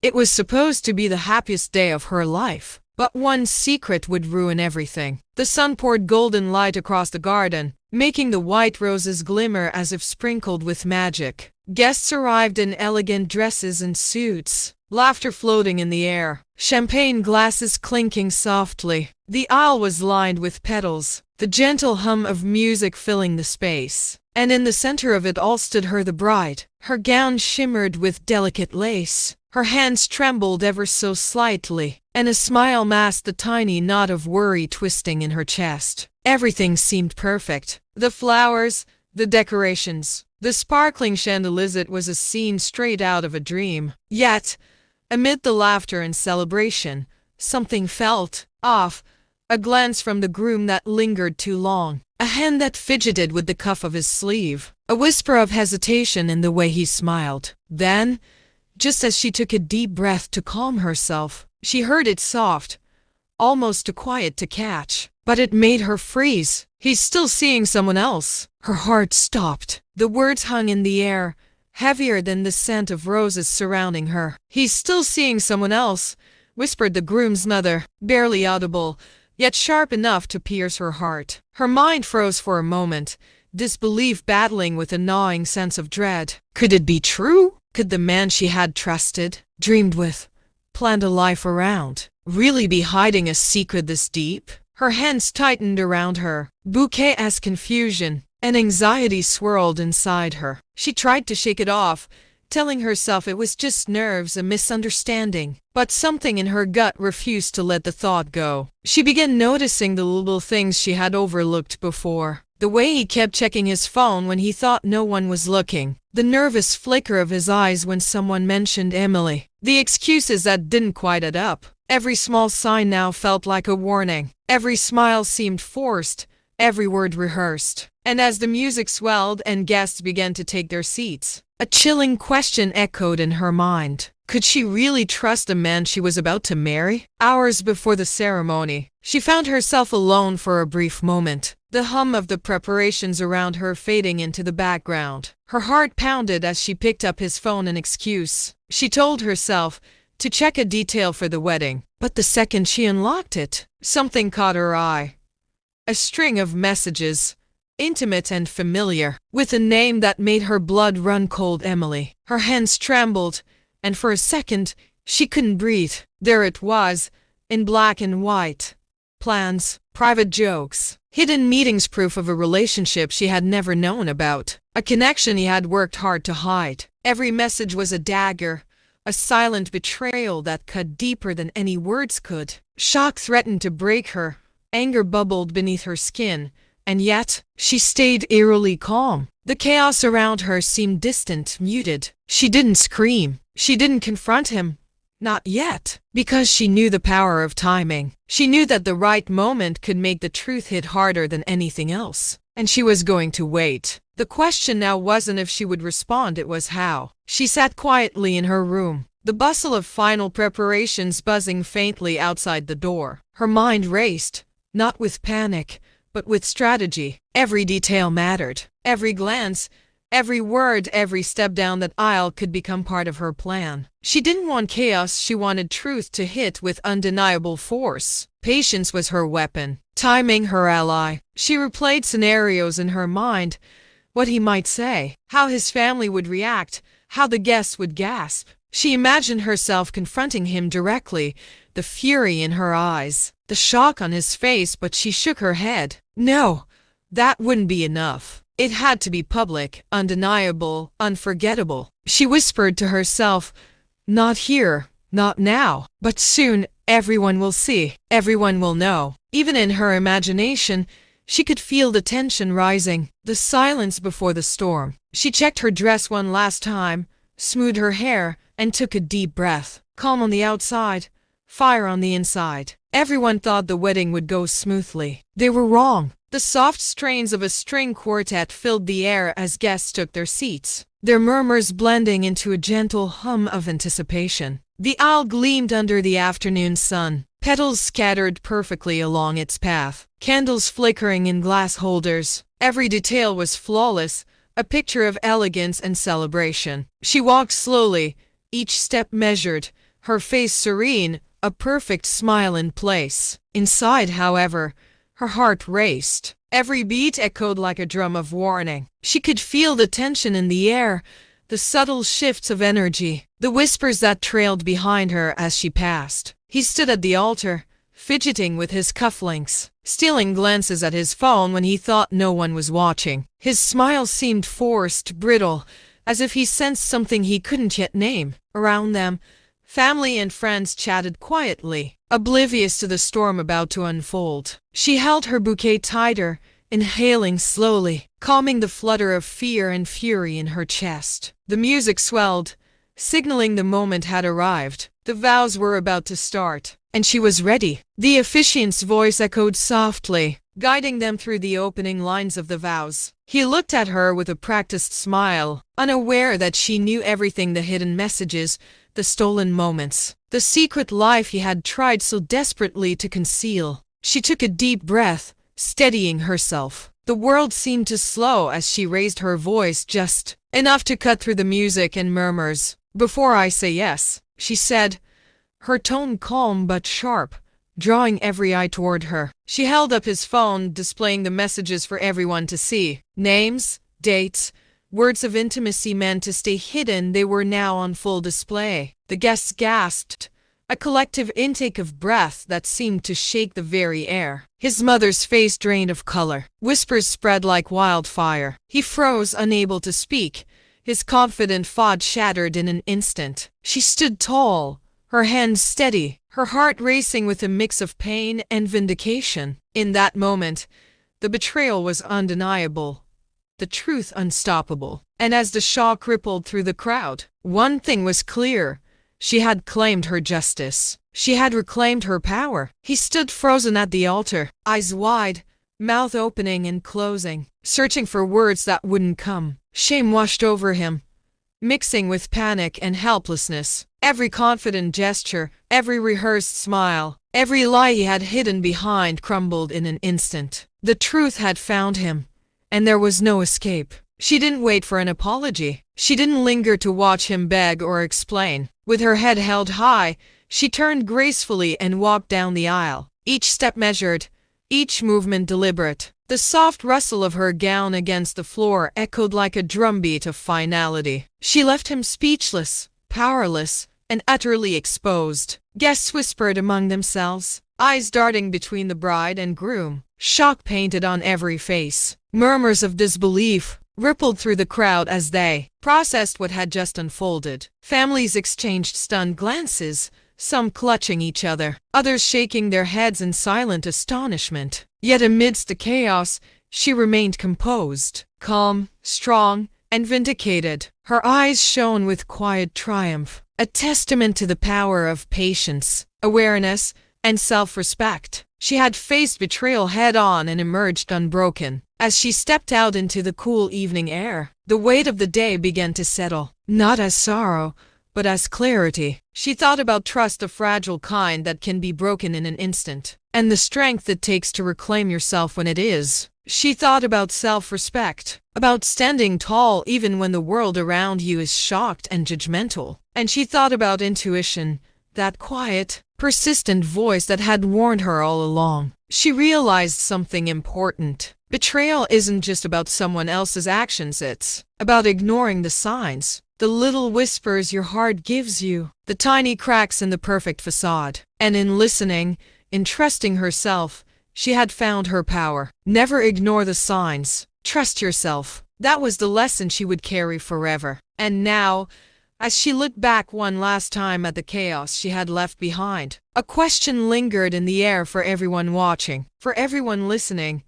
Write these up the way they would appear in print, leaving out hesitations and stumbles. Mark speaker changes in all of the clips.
Speaker 1: It was supposed to be the happiest day of her life, but one secret would ruin everything. The sun poured golden light across the garden, making the white roses glimmer as if sprinkled with magic. Guests arrived in elegant dresses and suits, laughter floating in the air, champagne glasses clinking softly. The aisle was lined with petals, the gentle hum of music filling the space. And in the center of it all stood the bride. Her gown shimmered with delicate lace. Her hands trembled ever so slightly, and a smile masked the tiny knot of worry twisting in her chest. Everything seemed perfect. The flowers, the decorations, the sparkling chandeliers. It was a scene straight out of a dream. Yet, amid the laughter and celebration, something felt off. A glance from the groom that lingered too long. A hand that fidgeted with the cuff of his sleeve. A whisper of hesitation in the way he smiled. Then, just as she took a deep breath to calm herself, she heard it soft, almost too quiet to catch. But it made her freeze. He's still seeing someone else. Her heart stopped. The words hung in the air, heavier than the scent of roses surrounding her. He's still seeing someone else, whispered the groom's mother, barely audible, yet sharp enough to pierce her heart. Her mind froze for a moment, disbelief battling with a gnawing sense of dread. Could it be true? Could the man she had trusted, dreamed with, planned a life around, really be hiding a secret this deep? Her hands tightened around her, bouquet as confusion and anxiety swirled inside her. She tried to shake it off, telling herself it was just nerves, a misunderstanding. But something in her gut refused to let the thought go. She began noticing the little things she had overlooked before. The way he kept checking his phone when he thought no one was looking. The nervous flicker of his eyes when someone mentioned Emily. The excuses that didn't quite add up. Every small sign now felt like a warning. Every smile seemed forced, every word rehearsed. And as the music swelled and guests began to take their seats, a chilling question echoed in her mind. Could she really trust the man she was about to marry? Hours before the ceremony, she found herself alone for a brief moment, the hum of the preparations around her fading into the background. Her heart pounded as she picked up his phone, an excuse, she told herself, to check a detail for the wedding. But the second she unlocked it, something caught her eye. A string of messages, intimate and familiar, with a name that made her blood run cold. Emily. Her hands trembled, and for a second, she couldn't breathe. There it was, in black and white. Plans, private jokes, hidden meetings, proof of a relationship she had never known about. A connection he had worked hard to hide. Every message was a dagger, a silent betrayal that cut deeper than any words could. Shock threatened to break her. Anger bubbled beneath her skin. And yet, she stayed eerily calm. The chaos around her seemed distant, muted. She didn't scream. She didn't confront him. Not yet. Because she knew the power of timing. She knew that the right moment could make the truth hit harder than anything else. And she was going to wait. The question now wasn't if she would respond, it was how. She sat quietly in her room, the bustle of final preparations buzzing faintly outside the door. Her mind raced, not with panic, but with strategy. Every detail mattered. Every glance, every word, every step down that aisle could become part of her plan. She didn't want chaos, she wanted truth to hit with undeniable force. Patience was her weapon, timing her ally. She replayed scenarios in her mind, what he might say, how his family would react, how the guests would gasp. She imagined herself confronting him directly, the fury in her eyes, the shock on his face, but she shook her head. No, that wouldn't be enough. It had to be public, undeniable, unforgettable. She whispered to herself, not here, not now, but soon everyone will see, everyone will know. Even in her imagination, she could feel the tension rising, the silence before the storm. She checked her dress one last time, smoothed her hair, and took a deep breath. Calm on the outside, fire on the inside. Everyone thought the wedding would go smoothly. They were wrong. The soft strains of a string quartet filled the air as guests took their seats, their murmurs blending into a gentle hum of anticipation. The aisle gleamed under the afternoon sun, petals scattered perfectly along its path, candles flickering in glass holders. Every detail was flawless, a picture of elegance and celebration. She walked slowly, each step measured, her face serene, a perfect smile in place. Inside, however, her heart raced. Every beat echoed like a drum of warning. She could feel the tension in the air, the subtle shifts of energy, the whispers that trailed behind her as she passed. He stood at the altar, fidgeting with his cufflinks, stealing glances at his phone when he thought no one was watching. His smile seemed forced, brittle, as if he sensed something he couldn't yet name. Around them, family and friends chatted quietly, oblivious to the storm about to unfold. She held her bouquet tighter, inhaling slowly, calming the flutter of fear and fury in her chest. The music swelled, signaling the moment had arrived. The vows were about to start, and she was ready. The officiant's voice echoed softly, guiding them through the opening lines of the vows. He looked at her with a practiced smile, unaware that she knew everything, the hidden messages, the stolen moments, the secret life he had tried so desperately to conceal. She took a deep breath, steadying herself. The world seemed to slow as she raised her voice just enough to cut through the music and murmurs. "Before I say yes," she said, her tone calm but sharp, drawing every eye toward her. She held up his phone, displaying the messages for everyone to see. Names, dates, words of intimacy meant to stay hidden, they were now on full display. The guests gasped, a collective intake of breath that seemed to shake the very air. His mother's face drained of color. Whispers spread like wildfire. He froze, unable to speak. His confident facade shattered in an instant. She stood tall, her hands steady, her heart racing with a mix of pain and vindication. In that moment, the betrayal was undeniable, the truth unstoppable. And as the shock rippled through the crowd, one thing was clear. She had claimed her justice. She had reclaimed her power. He stood frozen at the altar, eyes wide, mouth opening and closing, searching for words that wouldn't come. Shame washed over him, mixing with panic and helplessness. Every confident gesture, every rehearsed smile, every lie he had hidden behind crumbled in an instant. The truth had found him, and there was no escape. She didn't wait for an apology. She didn't linger to watch him beg or explain. With her head held high, she turned gracefully and walked down the aisle, each step measured, each movement deliberate. The soft rustle of her gown against the floor echoed like a drumbeat of finality. She left him speechless, powerless, and utterly exposed. Guests whispered among themselves, eyes darting between the bride and groom, shock painted on every face. Murmurs of disbelief rippled through the crowd as they processed what had just unfolded. Families exchanged stunned glances, some clutching each other, others shaking their heads in silent astonishment. Yet amidst the chaos, she remained composed, calm, strong, and vindicated. Her eyes shone with quiet triumph, a testament to the power of patience, awareness, and self-respect. She had faced betrayal head-on and emerged unbroken. As she stepped out into the cool evening air, the weight of the day began to settle, not as sorrow, but as clarity. She thought about trust, the fragile kind that can be broken in an instant, and the strength it takes to reclaim yourself when it is. She thought about self-respect, about standing tall even when the world around you is shocked and judgmental. And she thought about intuition, that quiet, persistent voice that had warned her all along. She realized something important. Betrayal isn't just about someone else's actions, it's about ignoring the signs, the little whispers your heart gives you, the tiny cracks in the perfect facade. And in listening, in trusting herself, she had found her power. Never ignore the signs. Trust yourself. That was the lesson she would carry forever. And now, as she looked back one last time at the chaos she had left behind, a question lingered in the air for everyone watching, for everyone listening.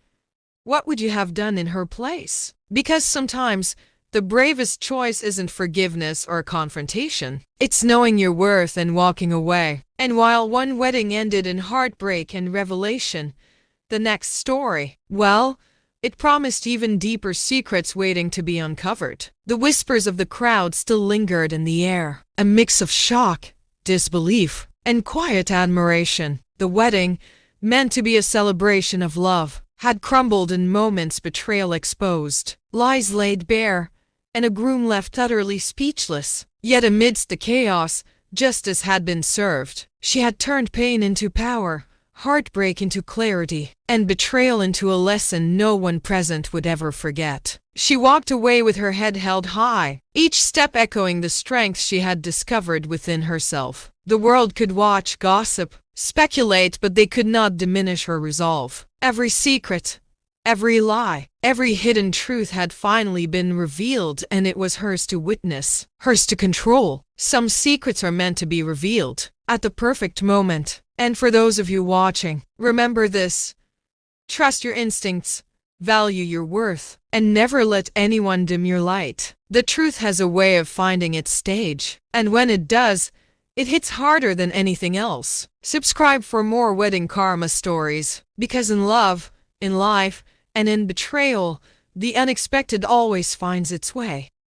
Speaker 1: What would you have done in her place? Because sometimes the bravest choice isn't forgiveness or confrontation. It's knowing your worth and walking away. And while one wedding ended in heartbreak and revelation, the next story, well, it promised even deeper secrets waiting to be uncovered. The whispers of the crowd still lingered in the air, a mix of shock, disbelief, and quiet admiration. The wedding, meant to be a celebration of love, had crumbled in moments, betrayal exposed, lies laid bare, and a groom left utterly speechless. Yet amidst the chaos, justice had been served. She had turned pain into power, heartbreak into clarity, and betrayal into a lesson no one present would ever forget. She walked away with her head held high, each step echoing the strength she had discovered within herself. The world could watch, gossip, speculate, but they could not diminish her resolve. Every secret, every lie, every hidden truth had finally been revealed, and it was hers to witness, hers to control. Some secrets are meant to be revealed at the perfect moment. And for those of you watching, remember this: trust your instincts, value your worth, and never let anyone dim your light. The truth has a way of finding its stage, and when it does, it hits harder than anything else. Subscribe for more wedding karma stories, because in love, in life, and in betrayal, the unexpected always finds its way.